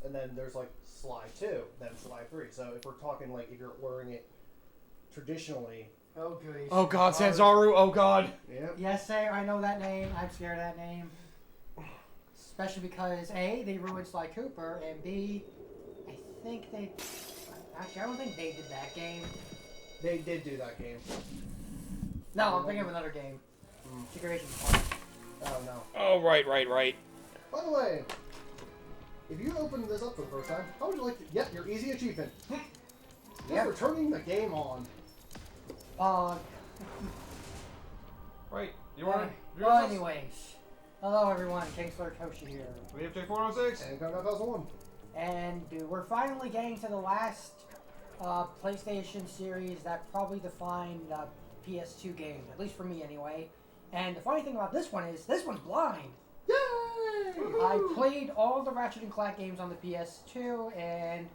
and then there's like Sly 2, then Sly 3. So if we're talking like if you're ordering it traditionally. Oh, goody. Oh, God, Sanzaru. Oh, God. Yeah. Yes, sir. I know that name. I'm scared of that name. Especially because, A, they ruined Sly Cooper, and B, I think they... Actually, I don't think they did that game. They did do that game. No, I'm thinking of another game. Secret Agent 1. Oh, no. Oh, right. By the way, if you opened this up for the first time, how would you like to... Yep, your easy achievement. Yep. We're turning the game on. Right. You want to... Well, anyways. Hello, everyone. Kingslayerkoshy here. THJ4016. And KOTA9001. And we're finally getting to the last PlayStation series that probably defined PS2 games, at least for me anyway. And the funny thing about this one is, this one's blind. Yay! I played all the Ratchet & Clank games on the PS2, and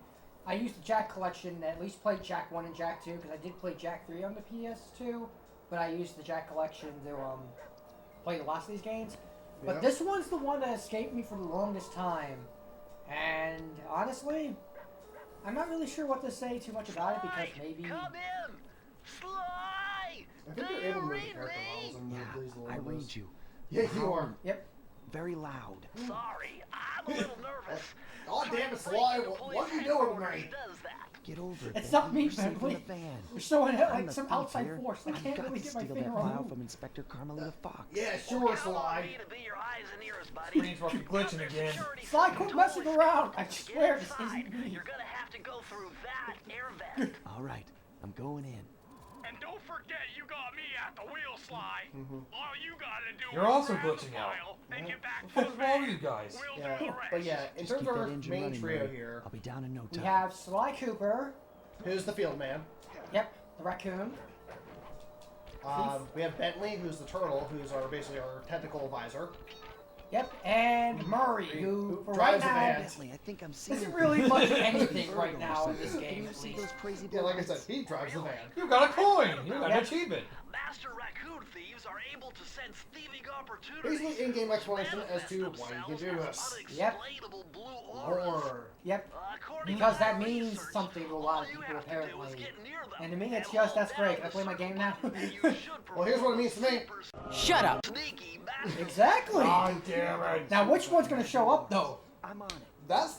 I used the Jack collection, at least played Jack 1 and Jack 2, because I did play Jack 3 on the PS2, but I used the Jack collection to play the last of these games. But Yeah. this one's the one that escaped me for the longest time. And honestly, I'm not really sure what to say too much about it, because maybe... Come in! Sly! I think you're able to move the character models and move these little I windows. read you. Yeah, you are. Yep. Very loud. Sorry, I'm a little nervous. God damn it, Sly! What are you doing with me? Does that? Get over it. It's not me, You're safe in Bentley. the van. You're showing it I'm like the some thief outside here. force. I I've can't got really to get my steal finger that on file it. from Inspector Carmelita Fox. Yeah, Well, sure, count on Sly. me to be your eyes and ears, buddy. Brain's fucking glitching again. Sly, quit messing around. I swear this Inside, isn't me. you're gonna have to go through that air vent. All right, I'm going in. And don't forget you got me at the wheel, Sly. All you gotta do You're is also grab the glitching out. file and get back to What's the wrong van. with you guys? We'll Yeah, do the rest. but yeah, in Just terms keep of that our engine main running, trio Murray. here, I'll be down in no time. We have Sly Cooper. who's the field man? Yep, the raccoon. We have Bentley, who's the turtle, who's basically our technical advisor. Yep, and Murray, who for right drives the now van. Bentley, I think I'm seeing isn't really much anything Bird right or now in something. this Can game. you At see least. those crazy Yeah, like I birds? said, he drives the van. You got a coin. You got an Yep. achievement. Master raccoon thieves are able to sense thieving opportunities. Basically, in-game explanation as to why you can do this. Yep. Unexplainable blue auras. Or Yep, According because to that my means research, something to a all lot of you people have to do is apparently. get near them And to me, it's and just, hold that's great. down Can I the play my game now? circle button, and you should Well, here's what it means to me. perform Shut up. sneaky master Exactly. God damn it. Now, which one's going to show up, though? I'm on it. That's...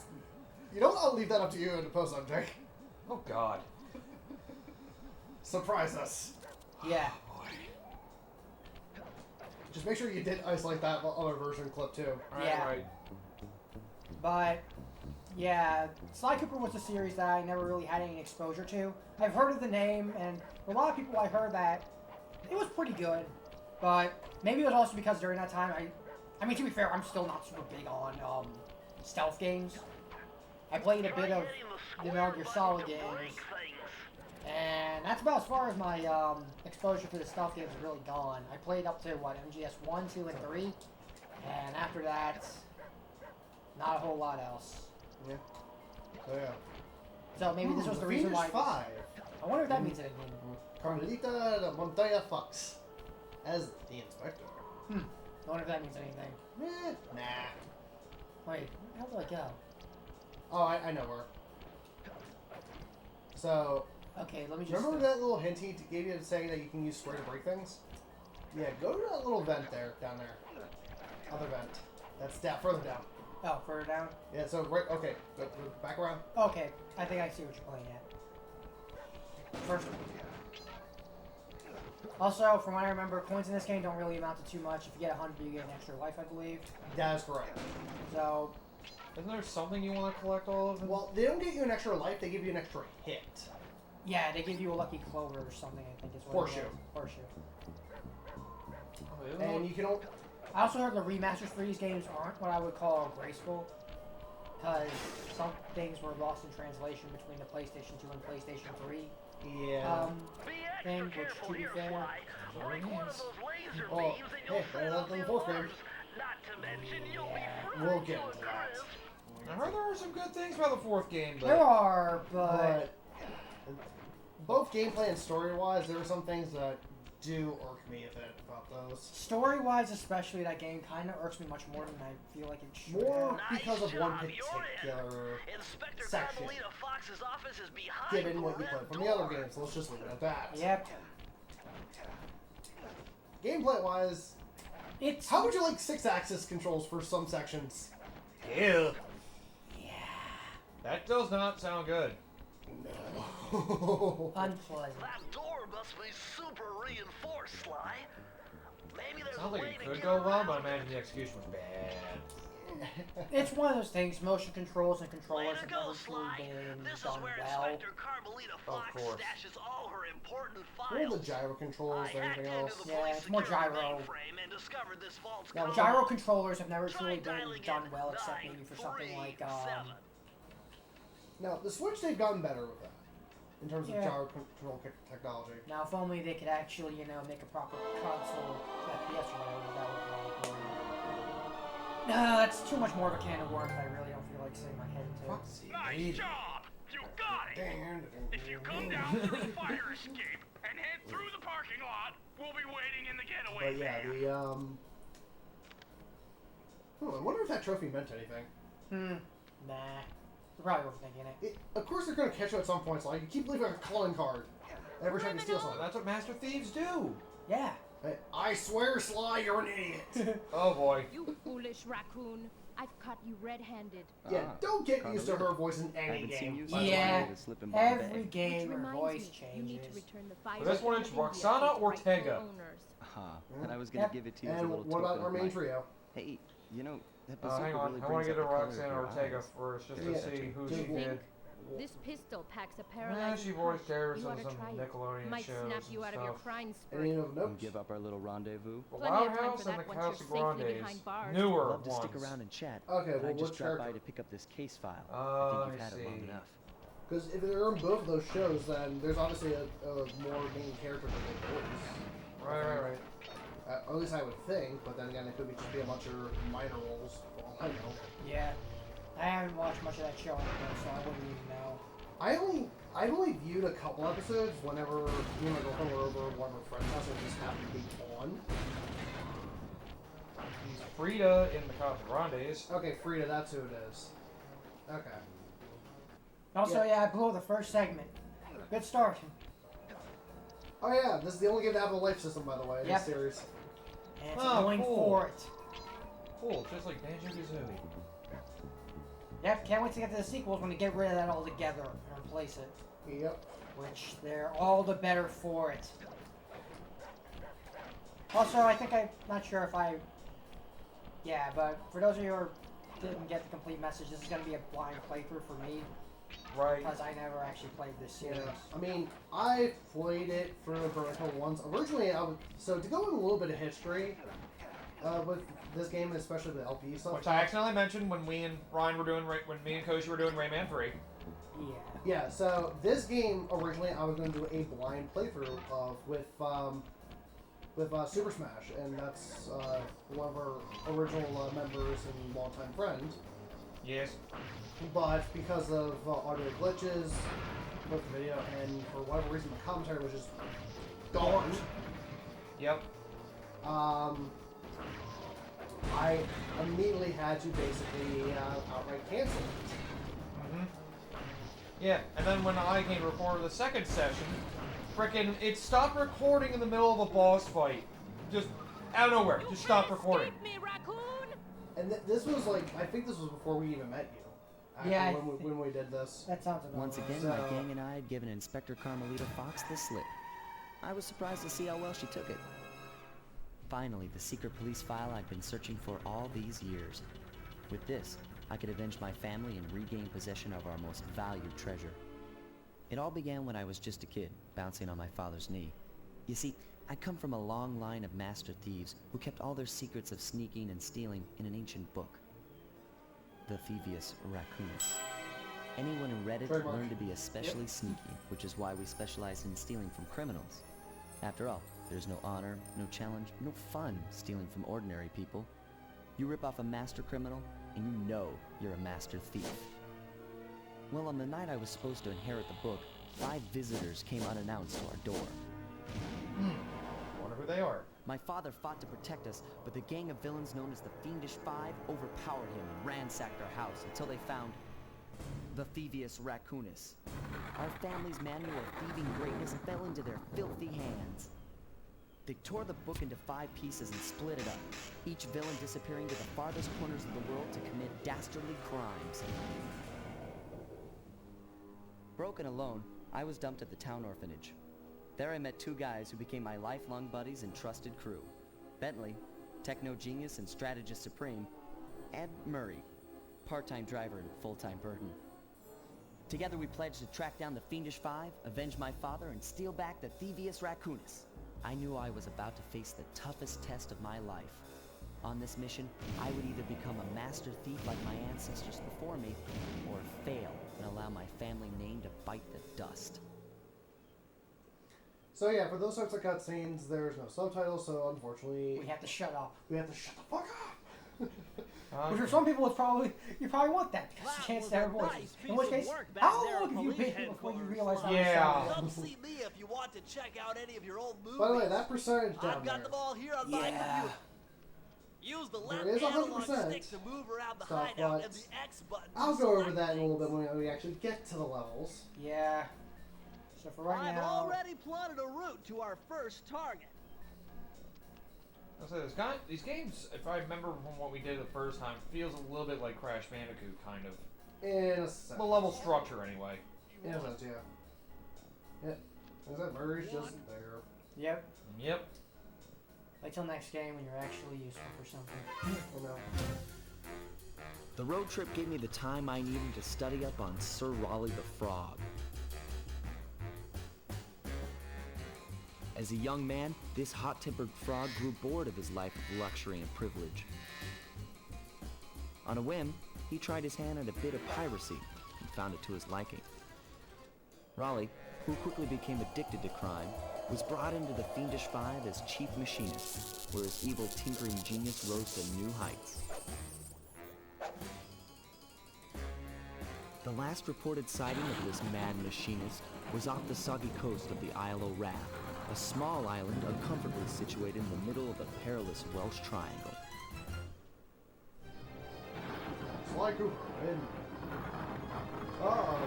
You know what? I'll leave that up to you in the post MJ. Oh, God. Surprise us. Yeah. Just make sure you did isolate that other version clip, too. Yeah. Right. But, yeah, Sly Cooper was a series that I never really had any exposure to. I've heard of the name, and a lot of people I heard that it was pretty good. But maybe it was also because during that time, I mean, to be fair, I'm still not super big on stealth games. I played a bit of the Metal Gear Solid games, and that's about as far as my exposure to the stealth games has really gone. I played up to, what, MGS 1, 2, and 3, and after that, not a whole lot else. Yeah. So, yeah. So maybe this was the reason why. 5. I wonder if that means anything. Carmelita de Montoya Fox as the inspector. I wonder if that means anything. Nah. Wait, how do I go? Oh, I know where. So, Okay, let me just. remember that little hint he gave you saying that you can use square to break things? Yeah, go to that little vent there, down there. Other vent. That's down, further down. Oh, further down? Yeah, so right, okay, go back around. Okay, I think I see what you're playing at. First one. Also, from what I remember, coins in this game don't really amount to too much. If you get 100, you get an extra life, I believe. That is correct. So, Isn't there something you want to collect all of them? Well, they don't get you an extra life, they give you an extra hit. yeah, they give you a lucky clover or something, I think is what Horseshoe. it is. Horseshoe. Oh, And you can only... I also heard the remasters for these games aren't what I would call graceful, because some things were lost in translation between the PlayStation 2 and PlayStation 3 Yeah. thing, which, to be fair, Well, hey, better that than the fourth game. We'll get into that. I heard there were some good things about the fourth game, but... there are, but But both gameplay and story-wise, there are some things that do irk me a bit about those. Story-wise, especially, that game kind of irks me much more than I feel like it should. More have. because of one Nice job, particular Inspector section, Carmelita Fox's office is behind given what you red played from the other door. games. So let's just leave it at that. Yep. Gameplay-wise, It's... how would you like 6-axis controls for some sections? Ew. That does not sound good. No. unpleasant. That door must be super reinforced, Sly. Maybe there's Sounds a like way it to could get go well, around but I it. imagine the execution was bad. It's one of those things, motion controls and Way controllers to have go, never Sly. truly been This is done where well. Inspector Carmelita Fox course. stashes all her important What are the files. gyro controls I or hacked anything into else? the Yeah, police it's more security gyro. mainframe and discovered this vault's Yeah, the code. gyro controllers have never Try truly been dialing done in well, except maybe for something like, 937. Now, the Switch, they've gotten better with that. In terms of Yeah. gyro control technology. now if only they could actually, you know, make a proper console FPS or whatever, that would probably... No, that's too much more of a can of worms I really don't feel like sitting my head into. Nice job! You got it! If you come down through the fire escape and head through the parking lot, we'll be waiting in the getaway But yeah, van. I wonder if that trophy meant anything. Nah. You're probably overthinking it. Of course they're going to catch you at some point, so you keep leaving a calling card every time you steal Well, something. that's what Master Thieves do. Yeah. Hey, I swear, Sly, you're an idiot. Oh boy. You foolish raccoon. I've caught you red-handed. Yeah, don't get used to Carmelita. her voice in I any haven't seen game. you by the way. Yeah. slipping by the Every bag. game Which her reminds voice me, you need to changes. return the fire. For this one, it's escape Roxana to its rightful Ortega. owners. And I was gonna Yep. give it to you as a And little what about token our of main my- trio? Hey, you know that Hang bazooka on, really I want brings to get out to the color of Roxana your Ortega eyes. first, just Yeah. to see who Do she you did. think this pistol packs a Yeah, paralyzing she voiced punch? terrorists You on oughta some try it. Nickelodeon Might shows snap you and out of your stuff. crime Any spree. of And notes? give up our little rendezvous. The Plenty of Loud time House for and that the once you're Casa safely Grandes. behind bars. Newer Love to stick ones. around and chat. Okay, but well, I just which dropped by character? to pick up this case file. Oh, I think you've I had it long see. enough. Because if they're in both of those shows, then there's obviously a more main character than they voice. Right. Or at least I would think, but then again, it could just be a bunch of minor roles, for all I know. Yeah. I haven't watched much of that show anymore, so I wouldn't even know. I only viewed a couple episodes whenever me and my girlfriend were over at one of her friends' house and it just happened to be on. He's Frida in the Casa Grandes. Okay, Frida, that's who it is. Okay. Also, yeah, I blew the first segment. Good start. Oh yeah, this is the only game to have a life system, by the way, in Yep. this series. And it's Oh, going cool. for it. Cool, just like Banjo-Kazooie. Yep, can't wait to get to the sequels when they get rid of that altogether and replace it. Yep. Which they're all the better for it. Also, I think I'm not sure if I... Yeah, but for those of you who didn't get the complete message, this is going to be a blind playthrough for me. Right. Because I never actually played this series. Yeah. I mean, I played it for a couple once. Originally, so to go in a little bit of history with this game, especially the LP stuff. Which I accidentally mentioned when we and Ryan were doing, when me and Koshy were doing Rayman 3. Yeah. Yeah, so this game originally I was going to do a blind playthrough of with Super Smash, and that's one of our original members and longtime friend. Yes. But because of audio glitches with the video, and for whatever reason the commentary was just gone. Yep. I immediately had to basically outright cancel it. Mm-hmm. Yeah, and then when I came to record the second session, frickin' it stopped recording in the middle of a boss fight. Just out of nowhere, just stopped recording. Me, raccoon! And this was like, I think this was before we even met you. Actually, Yeah, when we did this. That sounds about Once right. again, So- my gang and I had given Inspector Carmelita Fox the slip. I was surprised to see how well she took it. Finally, the secret police file I'd been searching for all these years. With this, I could avenge my family and regain possession of our most valued treasure. It all began when I was just a kid, bouncing on my father's knee. You see, I come from a long line of master thieves who kept all their secrets of sneaking and stealing in an ancient book. The Thevius Raccoonus. Anyone who read it Trademark. learned to be especially sneaky, which is why we specialize in stealing from criminals. After all, there's no honor, no challenge, no fun stealing from ordinary people. You rip off a master criminal, and you know you're a master thief. Well, on the night I was supposed to inherit the book, 5 visitors came unannounced to our door. they are. My father fought to protect us, but the gang of villains known as the Fiendish Five overpowered him and ransacked our house until they found the Thievius Raccoonus. Our family's manual of thieving greatness fell into their filthy hands. They tore the book into 5 pieces and split it up, each villain disappearing to the farthest corners of the world to commit dastardly crimes. Broken alone, I was dumped at the town orphanage. There I met 2 guys who became my lifelong buddies and trusted crew. Bentley, techno genius and strategist supreme, and Murray, part-time driver and full-time burden. Together we pledged to track down the Fiendish Five, avenge my father, and steal back the Thievius Raccoonus. I knew I was about to face the toughest test of my life. On this mission, I would either become a master thief like my ancestors before me, or fail and allow my family name to bite the dust. So yeah, for those sorts of cutscenes, there's no subtitles, so unfortunately... We have to shut up. We have to shut the fuck up! Which for some people, it's probably you probably want that because you can't stand their voices. In which case, how long have you been here before you realize how Yeah. Come see me if you want to check out any of your old movies. By the way, that percentage down I've got there... them all here on my computer. Use the left There is analog 100% stick to move around the stuff, hideout but and the X button. I'll to go over select that in a little bit things. when we actually get to the levels. Yeah. So for right I've now, already plotted a route to our first target. I'll say this these games, if I remember from what we did the first time, feels a little bit like Crash Bandicoot, kind of. In a sense. The level structure, anyway. In a sense, yeah. Yeah. Is that Murray's just there? yep. Yep. Wait till next game when you're actually useful for something. Oh no. The road trip gave me the time I needed to study up on Sir Raleigh the Frog. As a young man, this hot-tempered frog grew bored of his life of luxury and privilege. On a whim, he tried his hand at a bit of piracy and found it to his liking. Raleigh, who quickly became addicted to crime, was brought into the Fiendish Five as chief machinist, where his evil tinkering genius rose to new heights. The last reported sighting of this mad machinist was off the soggy coast of the Isle o' Wrath, a small island uncomfortably situated in the middle of a perilous Welsh triangle. Sly Cooper, in. Oh.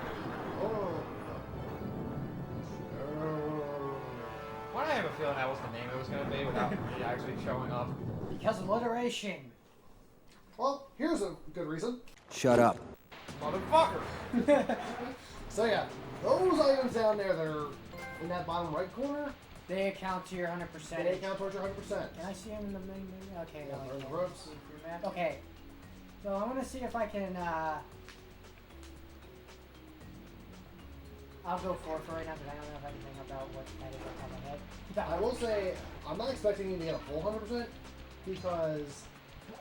Why do I have a feeling that was the name it was going to be without it actually showing up? Because alliteration. Well, here's a good reason. Shut up. Motherfucker! So yeah, those items down there that are in that bottom right corner, They account to your 100%. they count towards your 100%. Can I see them in the main menu? Okay, Yeah, no, I there's can't. ropes. See through map. Okay. So I'm gonna see if I can I'll go for it for right now because I don't know anything about what that is off the top of my head. I will say, I'm not expecting you to get a full 100% because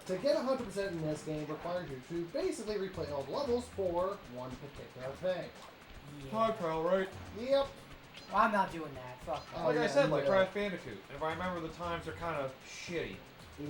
to get 100% in this game requires you to basically replay all the levels for one particular thing. Hi, pal, right? Yep. Well, I'm not doing that. Fuck that. Oh, Like I yeah, said, like yeah. Crash Bandicoot. And if I remember, the times are kind of shitty.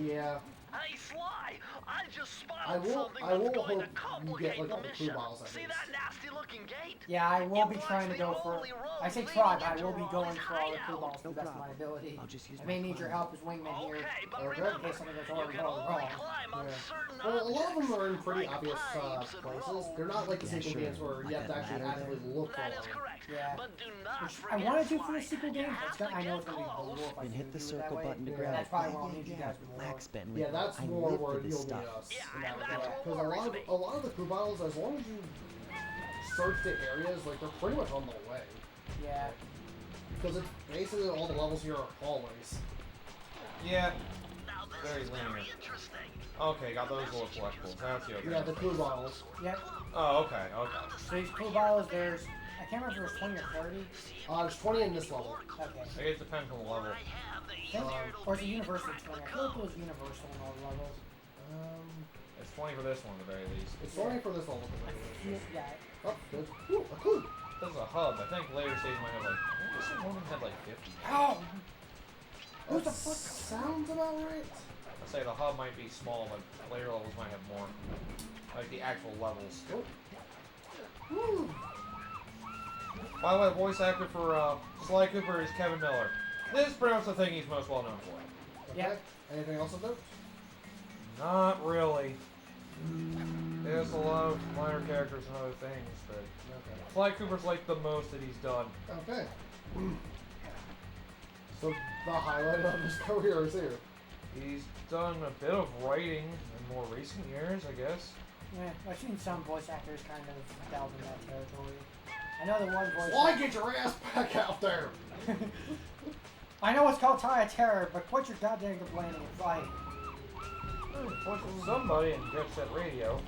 Yeah. Hey, Sly, I just I spotted will- something I will that's going to hope you complicate get, like, the all the mission. clue bottles at See least. that nasty-looking gate? Yeah, I will be It trying to blocks go the for. only road I say leading try, but I into will be going Raleigh's for all the hideout. clue balls to No the best of my problem. ability. I'll just use I my may need your climb. help as wingman here. Okay, but Okay. remember, In case something goes you horribly can only wrong. climb on Yeah. certain Well, a lot of them are in objects, pretty like obvious pipes and places. roads. They're not like the Yeah, sequel sure. games where you Like have to that actually ladder actively there. look for That is them. correct. Yeah. But do not Which forget, I want to do for Sly, the sequel you game. have It's gonna, to I know get it's going to be close. brutal if I And do hit the do it circle that way. button to Yeah. grab That's it. probably where I'll need you guys more. Relax, Bentley. Yeah, that's I more live where for this you'll stuff. need us. Yeah, in that and that's regard. what Because a worries lot me. of the crew battles, as long as you search the areas, like they're pretty much on the way. Yeah. Because it's basically all the levels here are hallways. Yeah. Now this Very is linear. very interesting. Okay, got those little collectibles. That's the other. Yeah, the crew bottles. Yep. Oh, okay, okay. So these clue balls, there's. I can't remember if it was 20 or 30. There's 20 in this level. Okay. I guess it depends on the level. I have the Think- easier or is it it'll be universal for us 20? to I feel like come. it was universal in all the levels. It's 20 for this one, at the very least. It's 20 for this level. Yeah. Oh, good. Ooh, a clue. This is a hub. I think later stage might have like. This one had like 50. Ow! Who That the fuck? sounds about right. I say the hub might be small, but later levels might have more. Like the actual levels. Oh. Woo. By the way, the voice actor for Sly Cooper is Kevin Miller. This is pretty much the thing he's most well known for. Okay. Anything else of note? Not really. There's a lot of minor characters and other things, but Okay. Sly Cooper's like the most that he's done. Okay. So the highlight of his career is here. He's done a bit of writing in more recent years, I guess. Yeah, I've seen some voice actors kind of delve in that territory. I know the one voice. Why get your ass back out there? I know it's called Tie of Terror, but quit your goddamn complaining and fight. Voice of somebody in Jet Set Radio.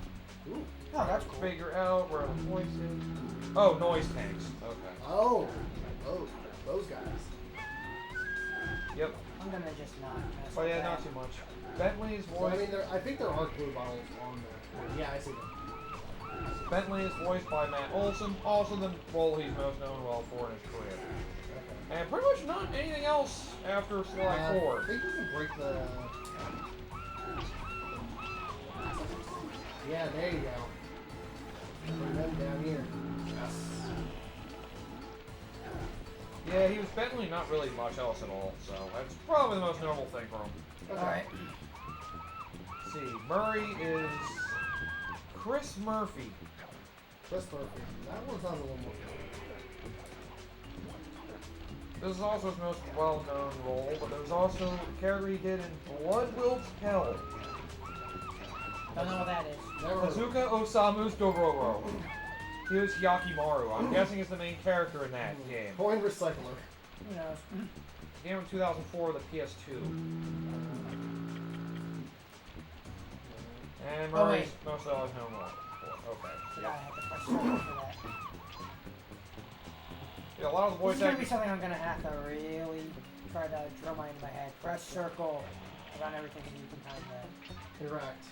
Ooh. Oh, that's cool. Figure out where the voice is. Oh, noise tanks. Okay. Oh. Oh, those guys. Yep. I'm gonna just not mess But with yeah, that. not too much. Bentley's So, I voice. mean, I think there are glue bottles on there. Yeah, I see them. Bentley is voiced by Matt Olson, also the role he's most known well for in his career. Okay. And pretty much not anything else after Sly 4. I think we can break the... Yeah, there you go. Bring them down here. Yes. Yeah, he was Bentley, not really much else at all, so that's probably the most notable thing for him. Okay. Alright. Let's see, Murray is Chris Murphy. Chris Murphy. That one sounds a little more... This is also his most well-known role, but there's also a character he did in Blood Wills Hell. Don't know what that is. Never heard of it. Kazuka Osamu's Dororo. He was Yakimaru. I'm guessing is the main character in that game. Coin recycler. Who knows? Game in 2004, the PS2. And Oh, Murray's wait. most well known role. Okay. Yeah, I have to press circle for that. Yeah, a lot of the voice This is gonna be actors. something I'm gonna have to really try to drill my into my head. Press circle around everything and you can time that. Correct.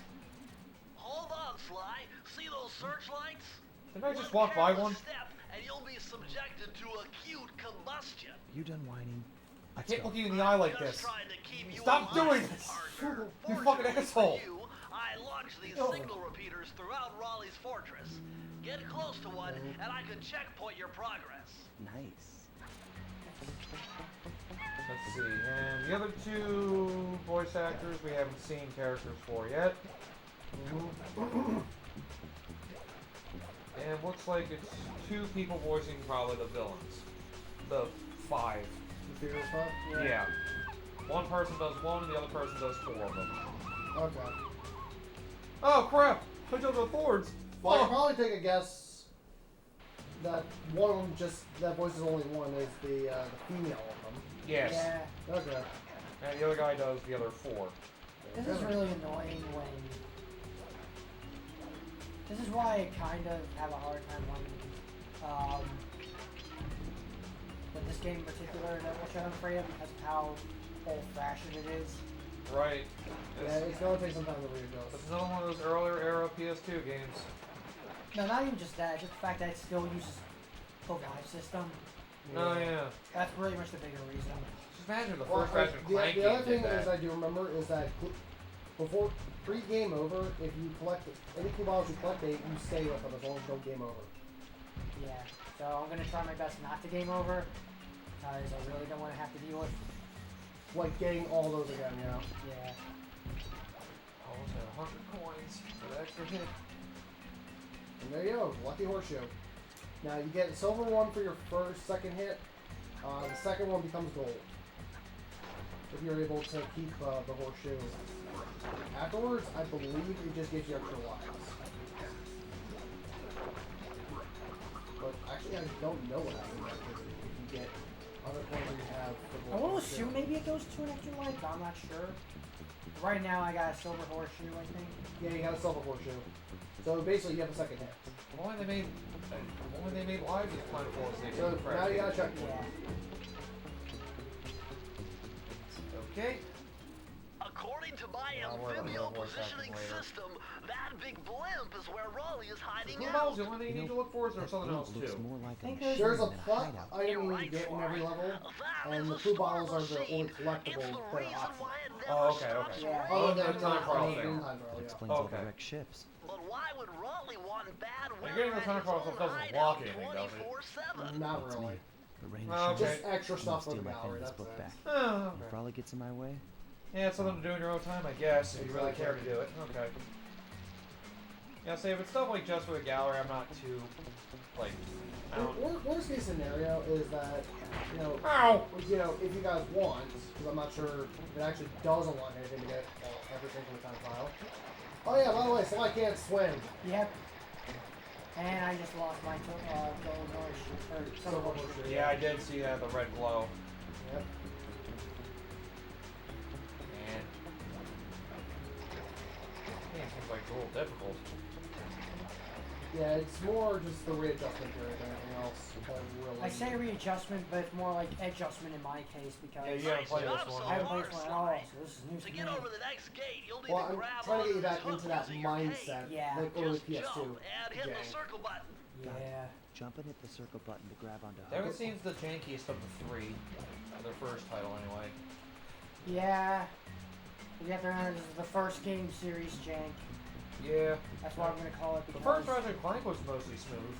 Hold on, Sly. See those searchlights? Didn't I just walk by one? Step and you'll be subjected to acute combustion. You done whining? I can't look you in the eye like Just this. trying to keep you Stop alive, doing this! partner. You fucking Fortunately asshole! for you, I launched these Oh. signal repeaters throughout Raleigh's fortress. Get close to one, and I can checkpoint your progress. Nice. Let's see, and the other two voice actors we haven't seen characters for yet. And looks like it's two people voicing probably the villains. The 5. The Thevius part? Yeah. One person does one, the other person does 4 of them. Okay. Oh crap! I jumped on thorns! Well, I can probably take a guess that one of them that voices only one is the female of them. Yes. Yeah. Okay. And the other guy does the other 4. This is really annoying when... This is why I kind of have a hard time with this game in particular, which I'm afraid of because of how old-fashioned it is. Right. Yeah, it's gonna take some time to readjust. This is another one of those earlier era PS2 games. No, not even just that, just the fact that it still uses the live system. Oh yeah. That's really much the bigger reason. Just imagine the Well, first Ratchet and Clank the other game thing did is that. I do remember is that before pre-game over, if you collect any cool bottles you collect, you stay with them as long as you don't game over. Yeah, so I'm gonna try my best not to game over, because I really don't want to have to deal with. Like getting all those again, you know? Yeah. Almost had 100 coins for the extra hit. And there you go, lucky horseshoe. Now you get a silver one for your second hit. The second one becomes gold. If you're able to keep the horseshoe. Afterwards, I believe it just gives you extra lives. But actually, I don't know what happens after if you get other coins than you have for the I want to horseshoe. assume maybe it goes to an extra life, but I'm not sure. Right now I got a silver horseshoe, I think. Yeah, you got a silver horseshoe. So basically, you have a second hit. Why they made lives as plentiful as they did. So in now you gotta check. Yeah. Okay. According to my I'll worry about amphibio the voice positioning acting later. system, that big blimp is where Raleigh is hiding Blue out. balls, the only thing you need to look for is there That something else looks too. more like a Think machine There's a than a plot hideout. item you get in every level, and the blue bottles are the only collectibles that are optional. Oh, okay, okay. Yeah. Oh, Other the than time trial the thing. time trial, yeah. Explains all the Okay. wrecked ships. But why would Raleigh want bad You're weather getting the at time his trial own stuff doesn't hideout block anything, does it? 24/7? Not really. The rain is Oh, showing. okay. Just extra stuff Steal from the my gallery, family's that's book it. back. Oh, If okay. Brawley gets in my way, Yeah, it's something to do in your own time, I guess, if you really care to do it. Okay. Yeah, say if it's stuff like just for the gallery, I'm not too, like, I don't... Worst case scenario is that, Ow! if you guys want, because I'm not sure if it actually does unlock anything to get everything from the time file. Oh yeah, by the way, Sly can't swim. Yep. And I just lost my golden horseshoe. Or silver horseshoe. Yeah, I did see that, the red glow. Yep. And... Yeah, it seems like it's a little difficult. Yeah, it's more just the readjustment period than anything else. Really. I say readjustment, but it's more like adjustment in my case because Yeah, you haven't played this one. I haven't played this one at all, so this is news To to get me. over the next gate, you'll need Well, to I'm grab trying to get you onto back this into hook that using your mindset, Yeah. like early Just PS2. jump and hit the jank. circle button. Yeah. jump and hit the circle button to grab onto That hook. seems the jankiest of the three. Their first title, anyway. Yeah. You have to remember this is the first game series jank. Yeah. That's what I'm gonna call it The because first Ratchet and Clank was mostly smooth.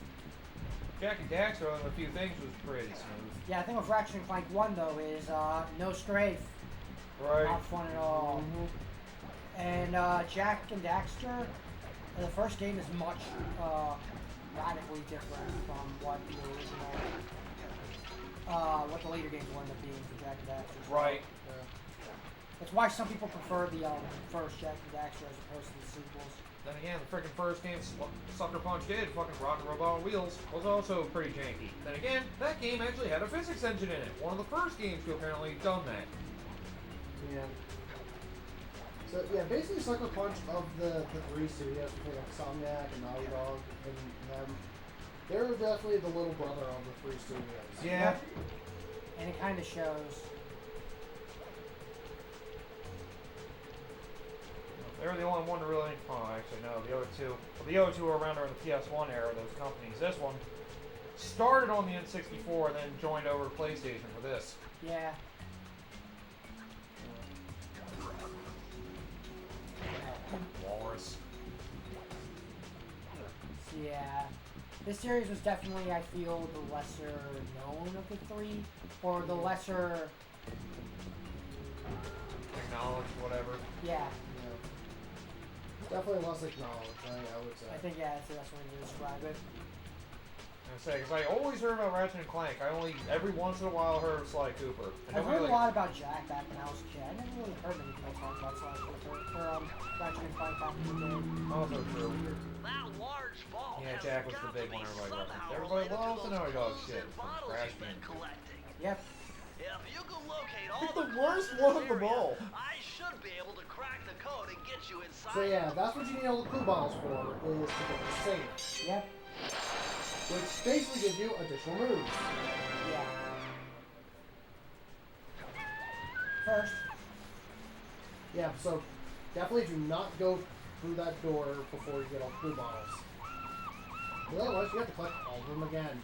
Jack and Daxter on a few things was pretty smooth. yeah, I think with Ratchet and Clank 1 though is no strafe. Right. Not fun at all. And Jack and Daxter, the first game is much radically different from what the original, what the later games will end up being for Jack and Daxter. So, Right. that's why some people prefer the first Jack and Daxter as opposed to the sequels. Then again, the freaking first game Sucker Punch did, fucking Rocket Robot on Wheels, was also pretty janky. Then again, that game actually had a physics engine in it. One of the first games to apparently done that. Yeah. So yeah, basically Sucker Punch of the three studios between like Insomniac and Naughty Dog and them, they're definitely the little brother of the three studios. Yeah. And it kind of shows. They were the only one to really. Oh, actually, no. The other two. Well, the other two were around during the PS1 era. Those companies. This one started on the N64 and then joined over to PlayStation for this. Yeah. Walrus. Yeah. This series was definitely, I feel, the lesser known of the three, or the lesser. Acknowledged, whatever. Yeah. Definitely less acknowledged, I would say. I think yeah, that's the best way to describe it. I say, because I always heard about Ratchet and Clank. I only every once in a while heard of Sly Cooper. And I've nobody, heard a lot about Jack back when I was a kid. I never really heard many people talk about Sly Cooper or Ratchet and Clank back in the day. Also true. That large vault Yeah, has Jack was got the big to one be everybody somehow referenced. Everybody related to loves the those Naughty Dog clues shit and from bottles Crash you've been Bandicoot. collecting. Yep. If you can locate all Pick the clues worst in one this of them area, all. I should be able to crack the code and get you inside. So yeah, that's what you need all the clue bottles for, is to get the safe. Yep. Which basically gives you additional moves. Yeah. First. Yeah, so definitely do not go through that door before you get all the clue bottles. Because otherwise you have to collect all of them again.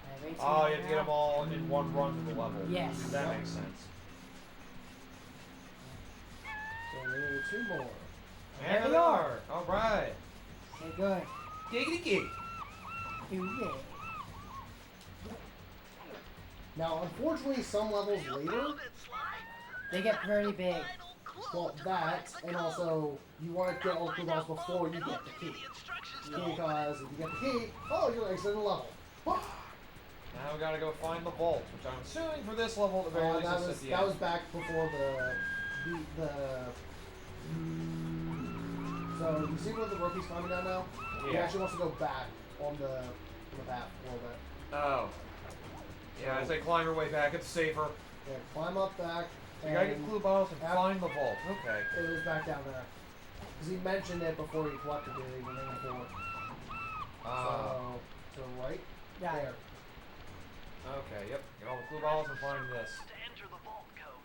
I have 18 Oh, you have to now. get them all in one run to the level. Yes. That Yep. makes sense. So we need two more. And There they we are. All right. Okay, good. Giggity gig. Ooh, yeah. Now, unfortunately, some levels You later, found it, Sly. They get very big. Final clue well, to that, crack the and code. also, you want to get all the clue Find out bottles before both, you and get I'll the give you key. the instructions to open. Because if you get the key, oh, you're exiting the level. Now we gotta go find the vault, which I'm assuming for this level at the very least That is was at the that end. was back before the. So you see where the rookie's climbing down now? He Yeah. actually wants to go back on the path a little bit. Oh. Yeah, as they climb your way back, it's safer. Yeah, climb up back. So you gotta get and clue bottles and Af- find the vault. Okay. It was back down there. Because he mentioned it before he collected the remaining four. So, to the right? Yeah. There. Okay, yep. Get all the clue bottles and find this. To enter the vault code.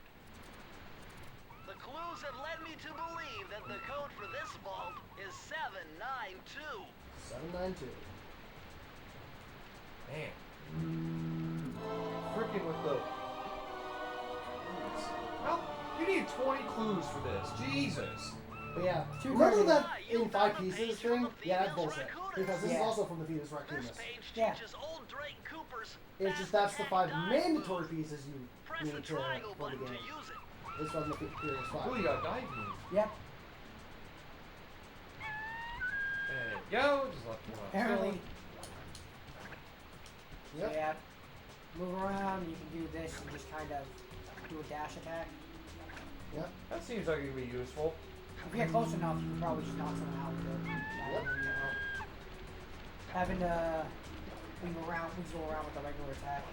The clues have led me to believe that the code for this vault is 792. 792. Man. Frickin' with the... Well, you need 20 clues for this. Jesus. But yeah, Too remember crazy. that You in found 5 the pieces page from thing? the Yeah, that's Thevius bullshit. Raccoonus Because this is Yeah. also from the Thevius This Raccoonus. page Yeah. teaches old Drake Cooper's It's just fast that's the attack 5 dive mandatory move. pieces you Press need the to triangle play the button to game. use it. It's from the Thevius 5. Ooh, you got a dive move. Yep. There you go. Just left you Apparently. Yep. So yeah. Move around. You can do this and just kind of do a dash attack. Yep. That seems like it would be useful. If you get close enough, you can probably just knock someone out with it. Yep. Having to weasel around with the regular attack.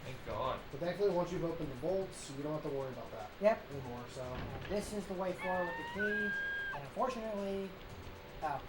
Thank God. But thankfully, once you've opened the bolts, you don't have to worry about that Yep. anymore. So And this is the way forward with the key. And unfortunately, oh,